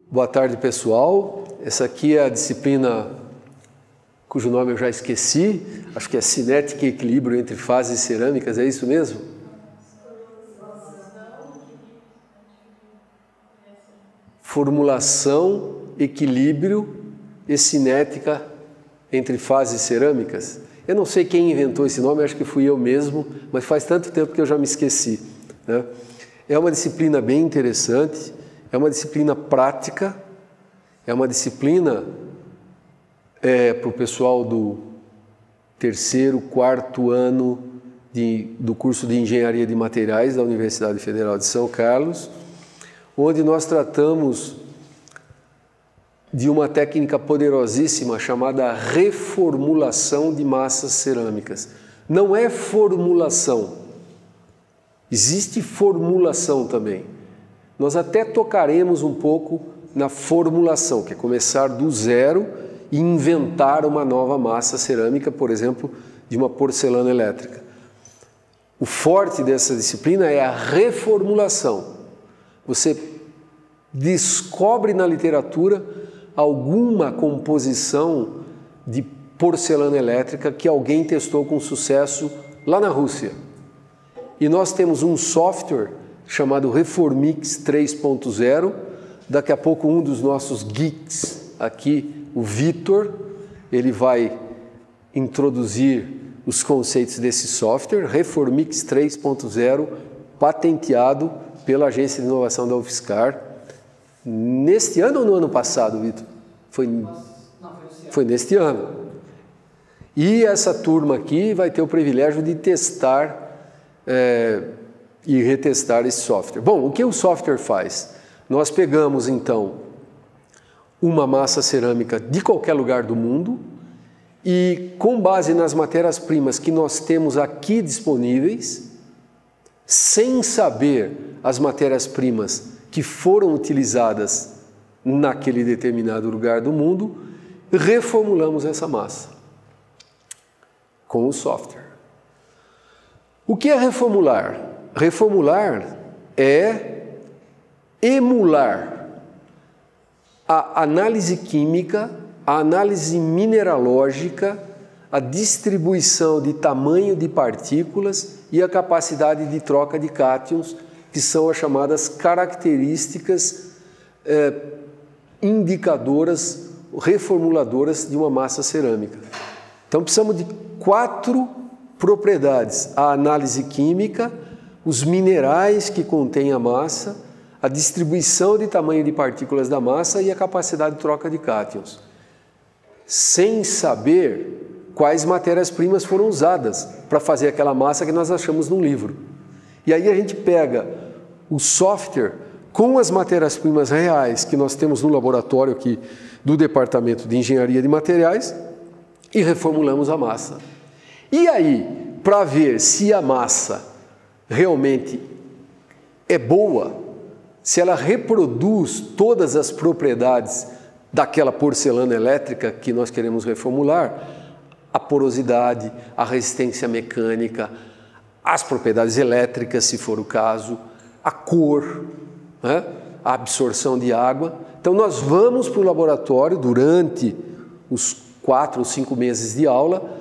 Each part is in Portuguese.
Boa tarde, pessoal. Essa aqui é a disciplina cujo nome eu já esqueci, acho que é Cinética e Equilíbrio entre Fases Cerâmicas, é isso mesmo? Formulação, equilíbrio e cinética entre fases cerâmicas. Eu não sei quem inventou esse nome, acho que fui eu mesmo, mas faz tanto tempo que eu já me esqueci, né? É uma disciplina bem interessante, é uma disciplina prática, é uma disciplina para o pessoal do terceiro, quarto ano do curso de Engenharia de Materiais da Universidade Federal de São Carlos, onde nós tratamos de uma técnica poderosíssima chamada reformulação de massas cerâmicas. Não é formulação, existe formulação também. Nós até tocaremos um pouco na formulação, que é começar do zero e inventar uma nova massa cerâmica, por exemplo, de uma porcelana elétrica. O forte dessa disciplina é a reformulação. Você descobre na literatura alguma composição de porcelana elétrica que alguém testou com sucesso lá na Rússia. E nós temos um software chamado Reformix 3.0. Daqui a pouco um dos nossos geeks aqui, o Vitor, ele vai introduzir os conceitos desse software, Reformix 3.0, patenteado pela Agência de Inovação da UFSCar. Neste ano ou no ano passado, Vitor? Foi neste ano. E essa turma aqui vai ter o privilégio de testar e retestar esse software. Bom, o que o software faz? Nós pegamos, então, uma massa cerâmica de qualquer lugar do mundo e, com base nas matérias-primas que nós temos aqui disponíveis, sem saber as matérias-primas que foram utilizadas naquele determinado lugar do mundo, reformulamos essa massa com o software. O que é reformular? Reformular é emular a análise química, a análise mineralógica, a distribuição de tamanho de partículas e a capacidade de troca de cátions, que são as chamadas características indicadoras, reformuladoras de uma massa cerâmica. Então precisamos de 4 propriedades: a análise química, os minerais que contêm a massa, a distribuição de tamanho de partículas da massa e a capacidade de troca de cátions. Sem saber quais matérias-primas foram usadas para fazer aquela massa que nós achamos num livro. E aí a gente pega o software com as matérias-primas reais que nós temos no laboratório aqui do Departamento de Engenharia de Materiais e reformulamos a massa. E aí, para ver se a massa realmente é boa, se ela reproduz todas as propriedades daquela porcelana elétrica que nós queremos reformular, a porosidade, a resistência mecânica, as propriedades elétricas, se for o caso, a cor, né? A absorção de água. Então nós vamos para o laboratório durante os 4 ou 5 meses de aula,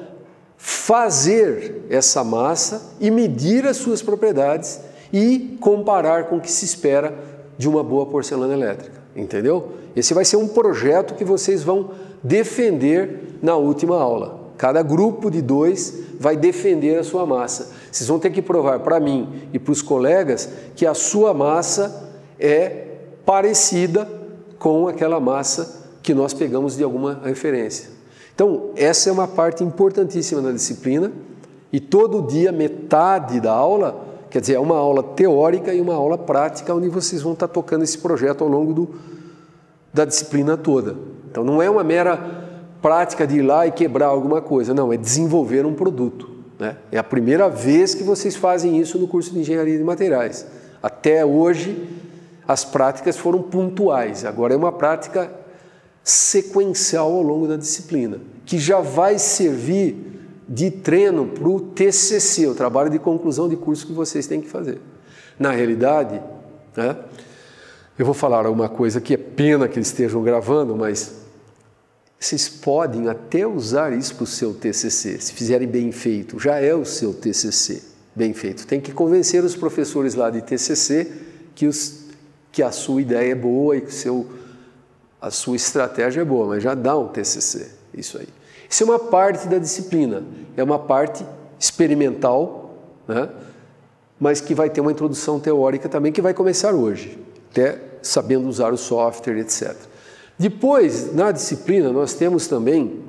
fazer essa massa e medir as suas propriedades e comparar com o que se espera de uma boa porcelana elétrica, entendeu? Esse vai ser um projeto que vocês vão defender na última aula. Cada grupo de 2 vai defender a sua massa. Vocês vão ter que provar para mim e para os colegas que a sua massa é parecida com aquela massa que nós pegamos de alguma referência. Então, essa é uma parte importantíssima da disciplina e todo dia metade da aula, quer dizer, é uma aula teórica e uma aula prática onde vocês vão estar tocando esse projeto ao longo da disciplina toda. Então, não é uma mera prática de ir lá e quebrar alguma coisa, não, é desenvolver um produto, né? É a primeira vez que vocês fazem isso no curso de Engenharia de Materiais. Até hoje, as práticas foram pontuais, agora é uma prática sequencial ao longo da disciplina, que já vai servir de treino para o TCC, o trabalho de conclusão de curso que vocês têm que fazer. Na realidade, né, Eu vou falar uma coisa que é pena que eles estejam gravando, mas vocês podem até usar isso para o seu TCC, se fizerem bem feito, já é o seu TCC bem feito. Tem que convencer os professores lá de TCC que a sua ideia é boa e que a sua estratégia é boa, mas já dá um TCC, isso aí. Isso é uma parte da disciplina, é uma parte experimental, né? Mas que vai ter uma introdução teórica também, que vai começar hoje, até sabendo usar o software, etc. Depois, na disciplina, nós temos também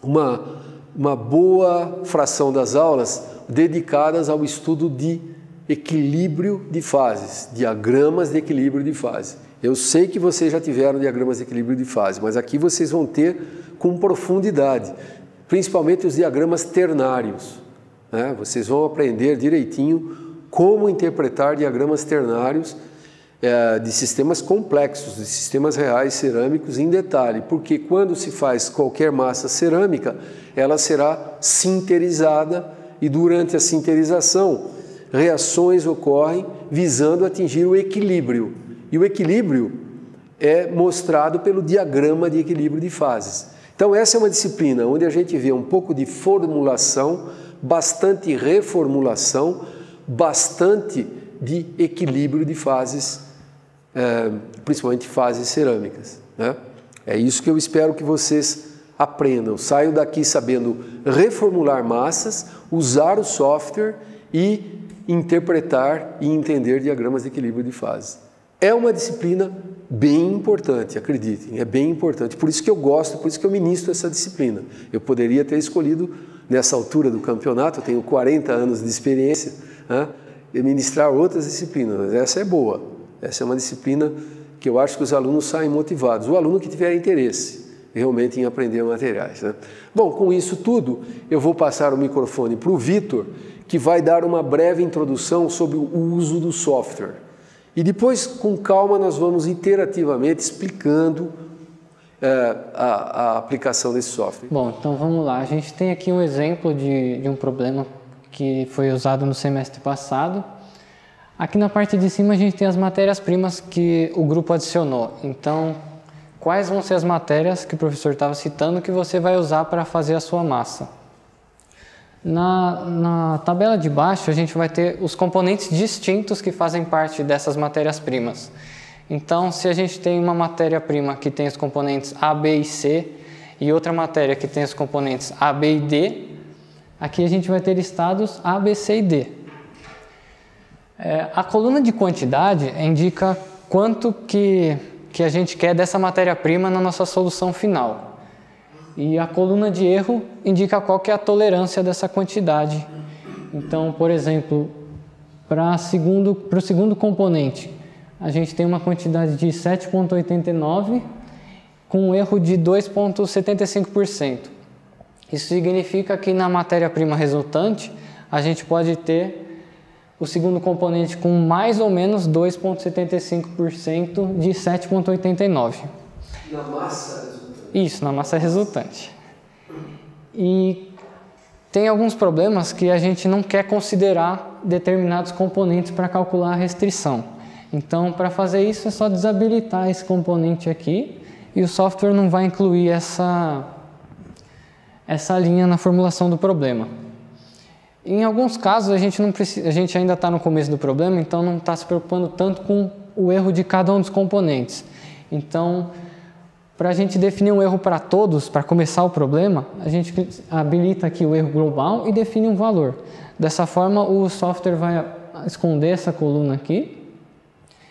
uma boa fração das aulas dedicadas ao estudo de equilíbrio de fases, diagramas de equilíbrio de fase. Eu sei que vocês já tiveram diagramas de equilíbrio de fase, mas aqui vocês vão ter com profundidade, principalmente os diagramas ternários, né? Vocês vão aprender direitinho como interpretar diagramas ternários de sistemas complexos, de sistemas reais cerâmicos em detalhe, porque quando se faz qualquer massa cerâmica, ela será sinterizada e durante a sinterização, reações ocorrem visando atingir o equilíbrio. E o equilíbrio é mostrado pelo diagrama de equilíbrio de fases. Então essa é uma disciplina onde a gente vê um pouco de formulação, bastante reformulação, bastante de equilíbrio de fases, principalmente fases cerâmicas, né? É isso que eu espero que vocês aprendam. Saiam daqui sabendo reformular massas, usar o software e interpretar e entender diagramas de equilíbrio de fases. É uma disciplina bem importante, acreditem, é bem importante. Por isso que eu gosto, por isso que eu ministro essa disciplina. Eu poderia ter escolhido, nessa altura do campeonato, eu tenho 40 anos de experiência, né, e ministrar outras disciplinas, mas essa é boa. Essa é uma disciplina que eu acho que os alunos saem motivados. O aluno que tiver interesse realmente em aprender materiais, né? Bom, com isso tudo, eu vou passar o microfone para o Vitor, que vai dar uma breve introdução sobre o uso do software. E depois, com calma, nós vamos iterativamente explicando a aplicação desse software. Bom, então vamos lá. A gente tem aqui um exemplo de um problema que foi usado no semestre passado. Aqui na parte de cima a gente tem as matérias-primas que o grupo adicionou. Então, quais vão ser as matérias que o professor estava citando que você vai usar para fazer a sua massa? Na tabela de baixo a gente vai ter os componentes distintos que fazem parte dessas matérias-primas. Então, se a gente tem uma matéria-prima que tem os componentes A, B e C e outra matéria que tem os componentes A, B e D, aqui a gente vai ter listados A, B, C e D. A coluna de quantidade indica quanto que a gente quer dessa matéria-prima na nossa solução final. E a coluna de erro indica qual que é a tolerância dessa quantidade. Então, por exemplo, para o segundo componente, a gente tem uma quantidade de 7,89 com um erro de 2,75%. Isso significa que na matéria-prima resultante, a gente pode ter o segundo componente com mais ou menos 2,75% de 7,89. Na massa resultante? Isso, na massa resultante. E tem alguns problemas que a gente não quer considerar determinados componentes para calcular a restrição. Então, para fazer isso, é só desabilitar esse componente aqui e o software não vai incluir essa linha na formulação do problema. Em alguns casos, a gente ainda está no começo do problema, então não está se preocupando tanto com o erro de cada um dos componentes. Então, para a gente definir um erro para todos, para começar o problema, a gente habilita aqui o erro global e define um valor. Dessa forma, o software vai esconder essa coluna aqui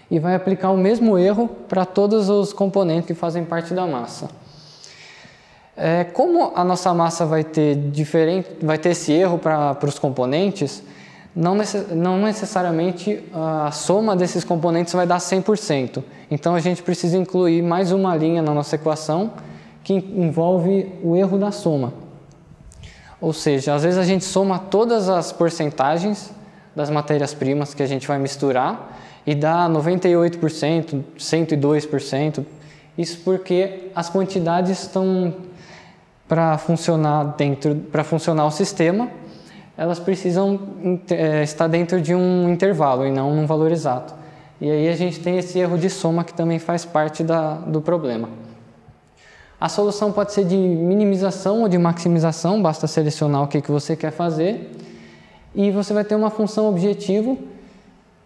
e vai aplicar o mesmo erro para todos os componentes que fazem parte da massa. Como a nossa massa vai ter esse erro para os componentes, não necessariamente a soma desses componentes vai dar 100%. Então a gente precisa incluir mais uma linha na nossa equação que envolve o erro da soma. Ou seja, às vezes a gente soma todas as porcentagens das matérias-primas que a gente vai misturar e dá 98%, 102%. Isso porque as quantidades estão para funcionar o sistema, elas precisam estar dentro de um intervalo e não num valor exato. E aí a gente tem esse erro de soma que também faz parte do problema. A solução pode ser de minimização ou de maximização, basta selecionar o que você quer fazer. E você vai ter uma função objetivo,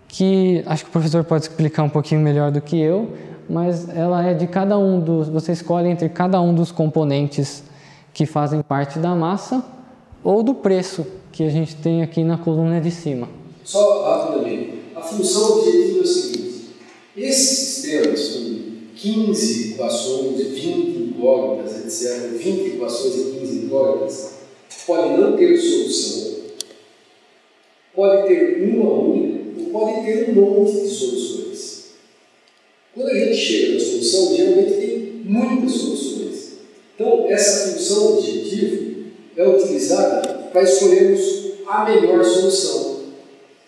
que acho que o professor pode explicar um pouquinho melhor do que eu, mas ela é de cada um você escolhe entre cada um dos componentes que fazem parte da massa ou do preço que a gente tem aqui na coluna de cima. Só rapidamente, a função objetiva é o seguinte: esses sistemas com 15 equações, 20 incógnitas, etc., 20 equações e 15 incógnitas, podem não ter solução, pode ter uma única, ou pode ter um monte de soluções. Quando a gente chega na solução, geralmente tem muitas soluções. Então, essa função objetivo é utilizada para escolhermos a melhor solução.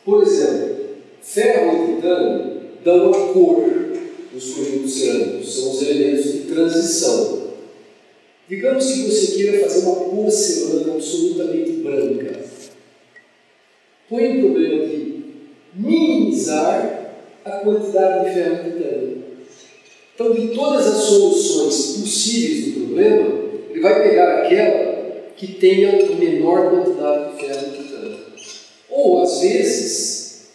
Por exemplo, ferro e titânio dão a cor dos conjuntos cerâmicos, são os elementos de transição. Digamos que você queira fazer uma porcelana absolutamente branca. Põe o problema de minimizar a quantidade de ferro e titânio. Então, de todas as soluções possíveis do problema, ele vai pegar aquela que tenha a menor quantidade de ferro e titânio. Ou, às vezes,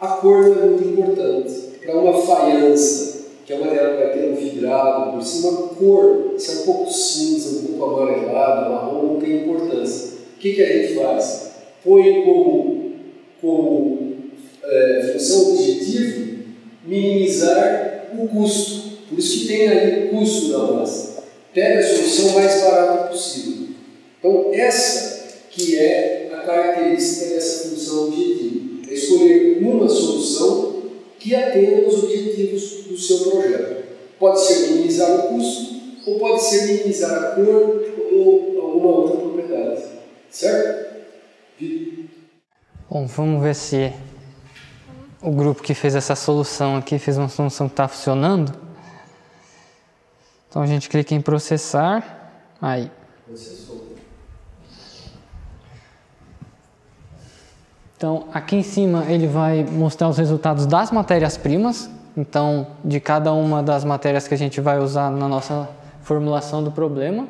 a cor não é muito importante. Para uma faiança, que é uma material que vai ter um vidrado por cima, a cor, se é um pouco cinza, um pouco amarelada, marrom, não tem importância. O que a gente faz? Põe como função objetivo minimizar o custo. Por isso que tem aí o custo da massa. Pega a solução mais barata possível. Então, essa que é a característica dessa função objetivo. É escolher uma solução que atenda aos objetivos do seu projeto. Pode ser minimizar o custo, ou pode ser minimizar a cor ou alguma outra propriedade. Certo? Bom, vamos ver se o grupo que fez essa solução aqui fez uma solução que está funcionando. Então a gente clica em processar. Aí. Então aqui em cima ele vai mostrar os resultados das matérias-primas. Então de cada uma das matérias que a gente vai usar na nossa formulação do problema.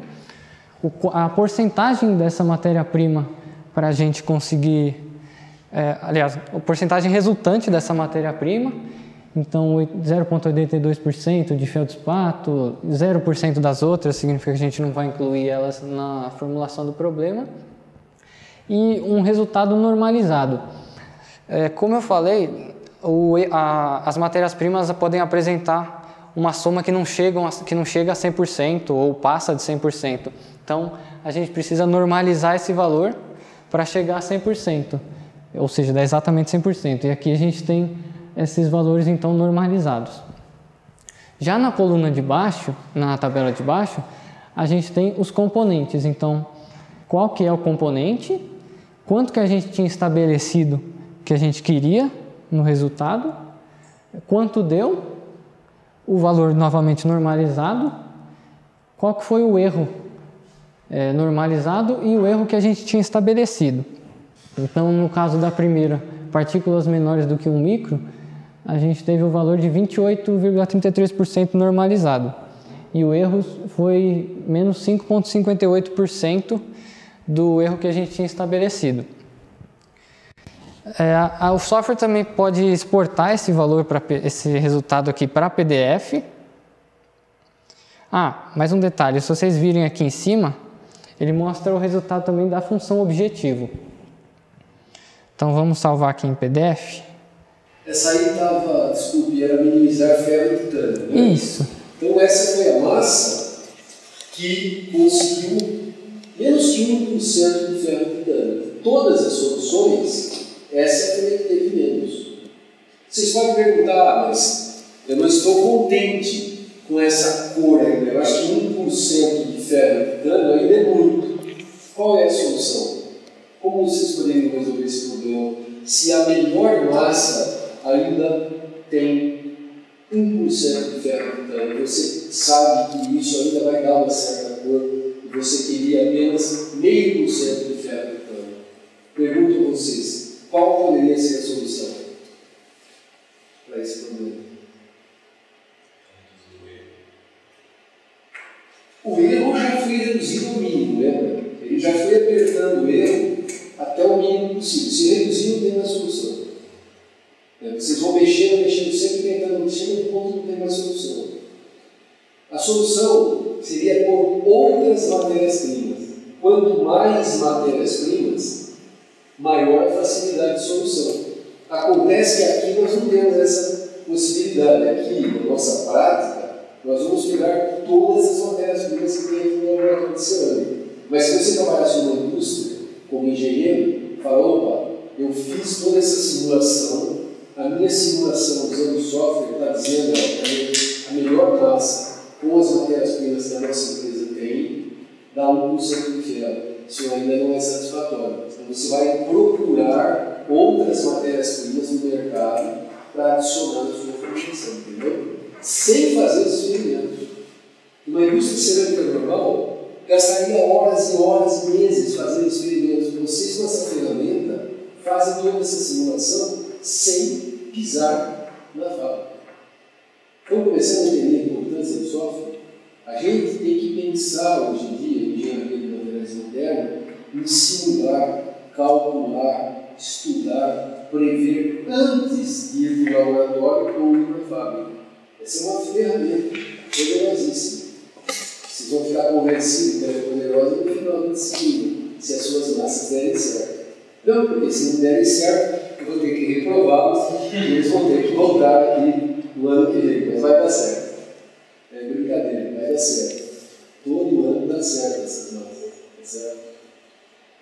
A porcentagem dessa matéria-prima para a gente conseguir... aliás, a porcentagem resultante dessa matéria-prima. Então 0,82% de feldspato, 0% das outras, significa que a gente não vai incluir elas na formulação do problema. E um resultado normalizado. Como eu falei, as matérias-primas podem apresentar uma soma que não chega a 100% ou passa de 100%. Então, a gente precisa normalizar esse valor para chegar a 100%, ou seja, dá exatamente 100%. E aqui a gente tem esses valores então normalizados. Já na coluna de baixo, na tabela de baixo, a gente tem os componentes. Então, qual que é o componente, quanto que a gente tinha estabelecido que a gente queria no resultado, quanto deu, o valor novamente normalizado, qual que foi o erro normalizado e o erro que a gente tinha estabelecido. Então, no caso da primeira, partículas menores do que 1 micro, a gente teve o valor de 28,33% normalizado. E o erro foi menos 5,58% do erro que a gente tinha estabelecido. O software também pode exportar esse valor, esse resultado aqui para PDF. Mais um detalhe, se vocês virem aqui em cima, ele mostra o resultado também da função objetivo. Então vamos salvar aqui em PDF. Essa aí estava, desculpe, era minimizar ferro e titânio, né? Isso. Então essa foi a massa que conseguiu menos que 1% de ferro e titânio. Todas as soluções, essa foi a que teve menos. Vocês podem perguntar, mas eu não estou contente com essa cor ainda. Eu acho que 1% de ferro e titânio ainda é muito. Qual é a solução? Como vocês poderiam resolver esse problema se a melhor massa ainda tem 1% de ferro e titânio? Você sabe que isso ainda vai dar uma certa cor e você queria apenas 0,5% de ferro e titânio. Pergunto a vocês, qual poderia ser a solução? o erro já foi reduzido ao mínimo, lembra? Ele já foi apertando o erro até o mínimo possível. Se reduziu, tem uma solução. Vocês vão mexendo, sempre tentando mexer no ponto que não tem mais solução. A solução seria por outras matérias-primas. Quanto mais matérias-primas, maior a facilidade de solução. Acontece que aqui nós não temos essa possibilidade. Aqui, na nossa prática, nós vamos pegar todas as matérias-primas que tem aqui no laboratório de cerâmica. Mas se você trabalhasse numa indústria, como engenheiro, fala, opa, eu fiz toda essa simulação, a minha simulação usando o software está dizendo que a melhor massa com as matérias-primas que a nossa empresa tem dá 1% de ferro. Isso ainda não é satisfatório. Então você vai procurar outras matérias-primas no mercado para adicionar na sua formulação, entendeu? Sem fazer os experimentos. Uma indústria cerâmica normal gastaria horas e horas, meses fazendo experimentos. Vocês, com essa ferramenta, fazem toda essa simulação sem pisar na fábrica. Então, começando a entender a importância do software, a gente tem que pensar hoje em dia, em engenharia de materiais moderna, em simular, calcular, estudar, prever antes de ir para o laboratório ou ir para a fábrica. Essa é uma ferramenta poderosíssima. Vocês vão ficar convencidos que ela é poderosa no final da disciplina, se as suas massas derem certo. Não, porque se não derem certo, eu vou ter que reprová-los e eles vão ter que voltar aqui no ano que vem. Mas vai dar certo. É brincadeira, vai dar certo. Todo ano dá certo essas massas. Tá certo?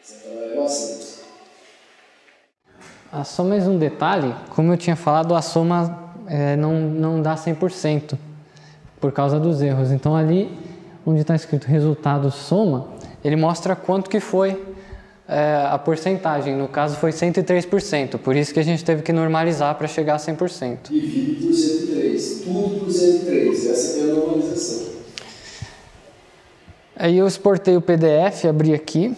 Você vai trabalhar bastante. Só mais um detalhe, como eu tinha falado, a soma não dá 100% por causa dos erros. Então ali, onde está escrito resultado soma, ele mostra quanto que foi a porcentagem. No caso foi 103%, por isso que a gente teve que normalizar para chegar a 100%. Divide por 103, tudo por 103, essa é a normalização. Aí eu exportei o PDF, abri aqui.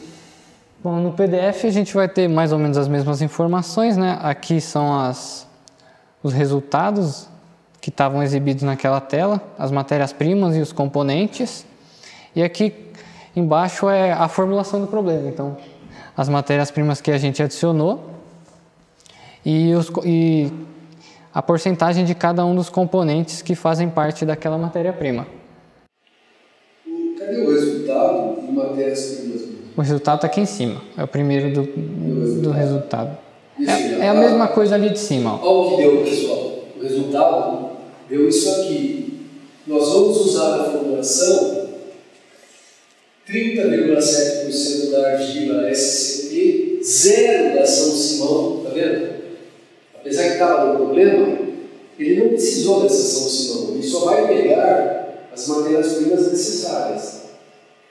Bom, no PDF a gente vai ter mais ou menos as mesmas informações, né? Aqui são os resultados que estavam exibidos naquela tela, as matérias-primas e os componentes. E aqui embaixo é a formulação do problema. Então, as matérias-primas que a gente adicionou e a porcentagem de cada um dos componentes que fazem parte daquela matéria-prima. Cadê o resultado de matérias-primas? O resultado está aqui em cima, é o primeiro do resultado. É a mesma coisa ali de cima. Olha o que deu, pessoal. O resultado deu isso aqui. Nós vamos usar na formulação 30,7% da argila SCP, 0 da São Simão, tá vendo? Apesar que estava no problema, ele não precisou dessa São Simão, ele só vai pegar as matérias-primas necessárias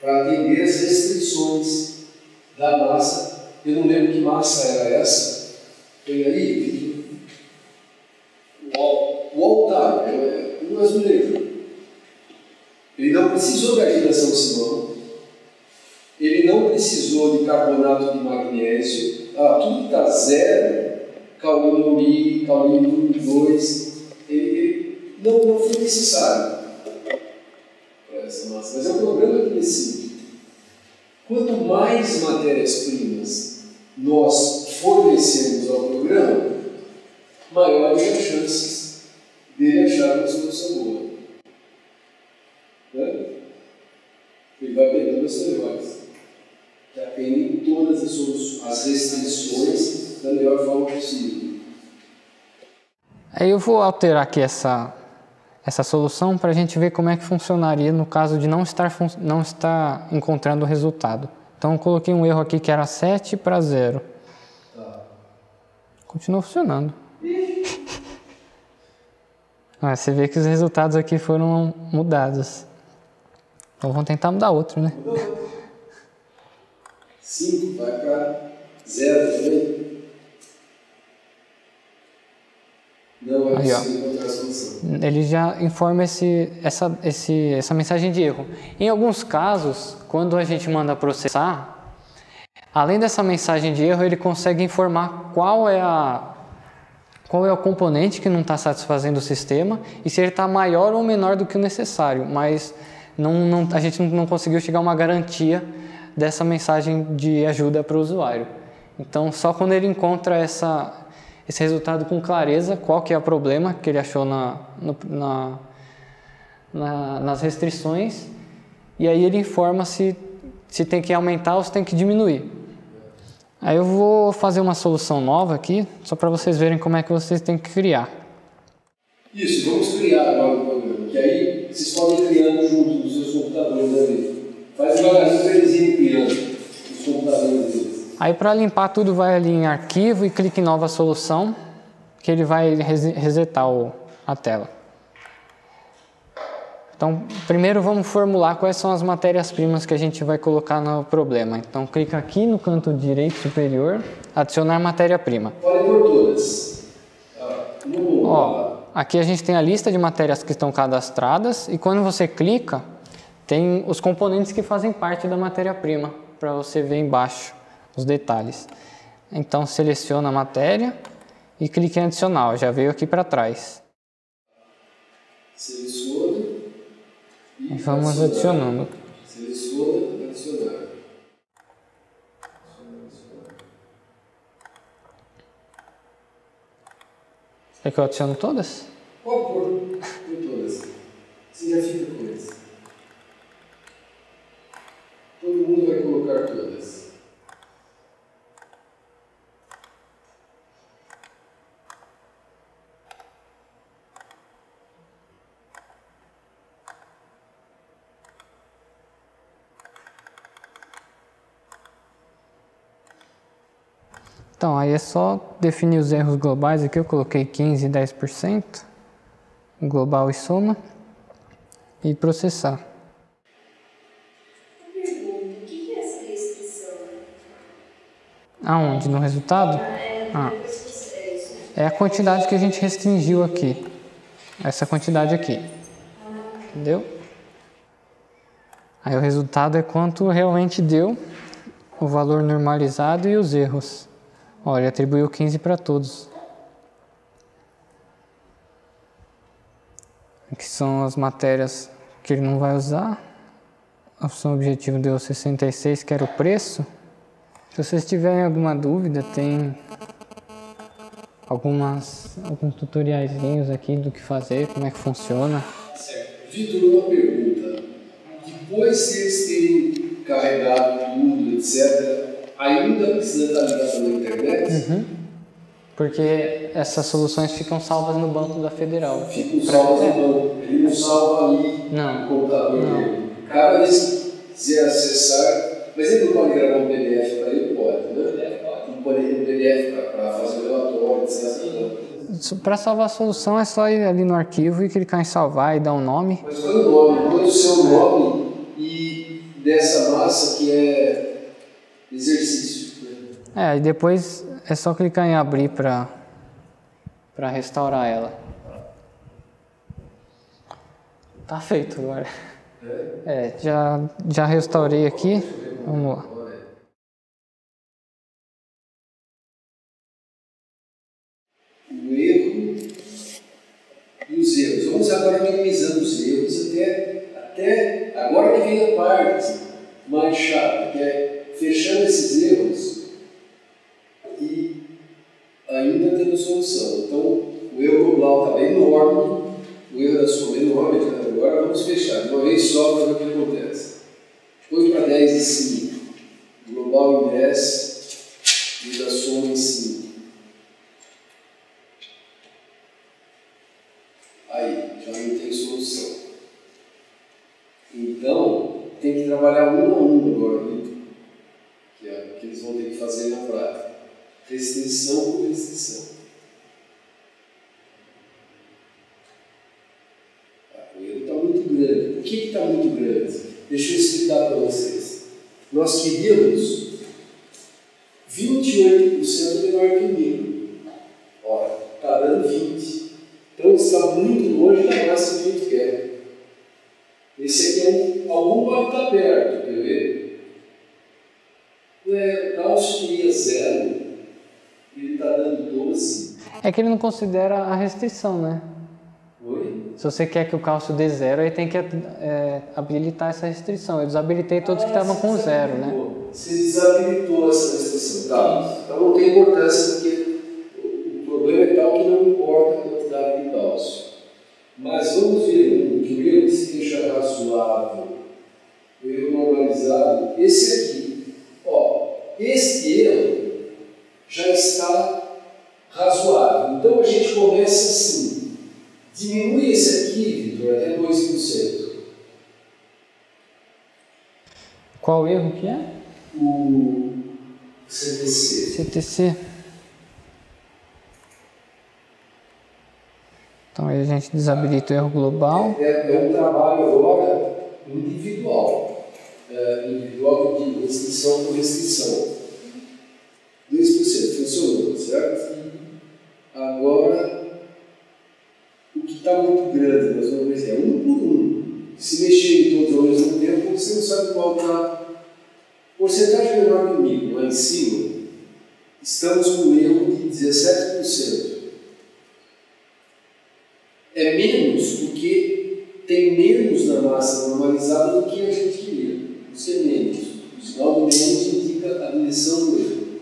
para atender as restrições da massa. Eu não lembro que massa era essa. Tem aí o altar, um azulejo. Ele não precisou da argila São Simão, ele não precisou de carbonato de magnésio, tudo está 0, caolino 1, caolino 2, ele não foi necessário para essa massa, mas é um programa que decide. Quanto mais matérias-primas nós fornecemos ao programa, maiores as chances dele achar uma solução boa. Né? Ele vai pegando as melhores, que atendem todas as restrições da melhor forma possível. Aí eu vou alterar aqui essa solução para a gente ver como é que funcionaria no caso de não estar encontrando o resultado. Então eu coloquei um erro aqui que era 7 para 0. Tá. Continua funcionando. Você vê que os resultados aqui foram mudados. Então vamos tentar mudar outro, né? 5 vai para 0 também. Não é possível encontrar a solução. Ele já informa essa mensagem de erro. Em alguns casos, quando a gente manda processar, além dessa mensagem de erro, ele consegue informar qual é o componente que não está satisfazendo o sistema e se ele está maior ou menor do que o necessário. Mas a gente não conseguiu chegar a uma garantia dessa mensagem de ajuda para o usuário. Então, só quando ele encontra esse resultado com clareza, qual que é o problema que ele achou nas restrições, e aí ele informa se tem que aumentar ou se tem que diminuir. Aí eu vou fazer uma solução nova aqui, só para vocês verem como é que vocês têm que criar. Isso, vamos criar agora o programa, que aí vocês podem ir criando junto dos seus computadores ali. Faz devagarinho para eles irem criando os computadores deles. Aí para limpar tudo, vai ali em arquivo e clique em nova solução, que ele vai resetar a tela. Então, primeiro vamos formular quais são as matérias-primas que a gente vai colocar no problema. Então, clica aqui no canto direito superior, adicionar matéria-prima. Pode por todas. Aqui a gente tem a lista de matérias que estão cadastradas e quando você clica, tem os componentes que fazem parte da matéria-prima, para você ver embaixo os detalhes. Então, seleciona a matéria e clique em adicionar, já veio aqui para trás. Seleciona. E vamos adicionando. Seleciona, adicionar. Quer que eu adiciono todas? Pode pôr todas. Você já fica com eles. Todo mundo vai colocar todas. Então, aí é só definir os erros globais. Aqui eu coloquei 15% e 10%, global e soma, e processar. Uma pergunta, o que é essa restrição? Aonde? No resultado? É a quantidade que a gente restringiu aqui. Essa quantidade aqui. Entendeu? Aí o resultado é quanto realmente deu, o valor normalizado e os erros. Olha, ele atribuiu 15 para todos. Aqui são as matérias que ele não vai usar. A opção objetivo deu 66, que era o preço. Se vocês tiverem alguma dúvida, tem alguns tutoriaizinhos aqui do que fazer, como é que funciona. Certo. Vitor, uma pergunta. Depois de eles terem carregado tudo, etc., ainda precisa estar ligado na internet? Porque essas soluções ficam salvas no banco da Federal. Ficam salvas no banco. Ele não salva ali no computador dele. Cada vez que quiser acessar, mas ele não pode gravar um PDF para ele? Pode, né? Não pode ir um PDF para fazer o relatório, etc. Para salvar a solução é só ir ali no arquivo e clicar em salvar e dar um nome. Mas qual é o nome? Qual é o seu nome e dessa massa que é exercício, né? E depois é só clicar em abrir para restaurar ela. Tá feito agora. Já restaurei aqui. Vamos lá. O erro e os erros. Vamos agora minimizando os erros até agora que vem a parte mais chata, que é fechando esses erros e ainda tendo solução. Então, o erro global está bem enorme, o erro da soma é enorme, agora vamos fechar de uma vez só para ver o que acontece. Põe para 10 e 5, global em 10 e da soma em 5. Aí, já não tem solução. Então, tem que trabalhar um a um agora, Vitor, que é o que eles vão ter que fazer na prática. Restrição por restrição. O erro está muito grande. Por que está muito grande? Deixa eu explicar para vocês. Nós queríamos 28% menor que o mínimo. Ora, está dando 20%. Então está muito longe da massa que a gente quer. Esse aqui algum pode estar perto, quer ver? O Gauss queria 0, ele está dando 12. É que ele não considera a restrição, né? Oi? Se você quer que o cálcio dê 0, aí tem que habilitar essa restrição. Eu desabilitei todos que estavam com 0, né? Você desabilitou essa restrição, tá? Então não tem importância, porque o problema é tal que não importa a quantidade de cálcio. Mas vamos ver que o erro seja razoável, o erro normalizado. Esse aqui, ó, este erro já está razoável. Então a gente começa assim, diminui esse aqui, Vitor, até 2%. Qual erro que é? O CTC. CTC. Então aí a gente desabilita o erro global. É um trabalho agora individual. Individual de restrição por restrição. 2% funcionou, certo? Agora, o que está muito grande, nós vamos ver, é 1 por 1. Se mexer em todos ao mesmo tempo, você não sabe qual está. Porcentagem menor que o mínimo, lá em cima, estamos com um erro de 17%. É menos porque tem menos na massa normalizada do que a gente queria. Isso é menos. O sinal do menos indica a direção do erro.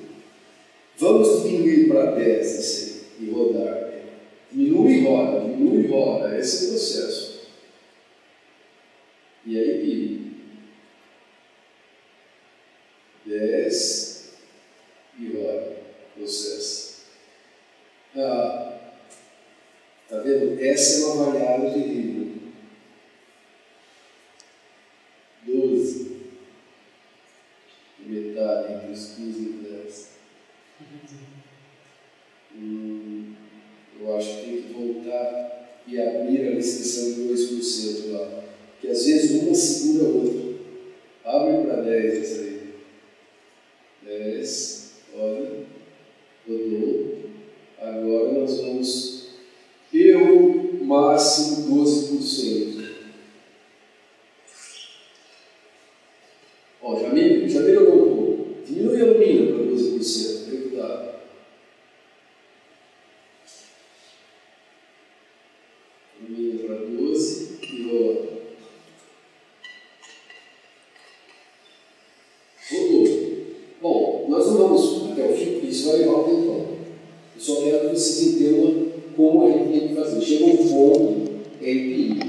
Vamos diminuir para 10 esse e rodar. Diminui e roda, diminui e roda. Esse é o processo. E aí, 10 e roda. Processo. Tá vendo? Essa é uma variável terrível. 12. Metade entre os 15 e 10. Eu acho que tem que voltar e abrir a restrição de 2% lá. Porque às vezes uma segura a outra. Abre para 10 essa aí. 10. Olha. Rodou. Agora nós vamos. Erro máximo 12%. Ó, já melhorou um pouco. Diminui a alumínio para 12%. Tem que dar. Alumínio para 12% e roda. Rodou. Bom, nós não vamos até o fim, porque isso vai levar um tempão. Eu só quero que vocês entendam como a gente tem que fazer. Chega um ponto, é EPI.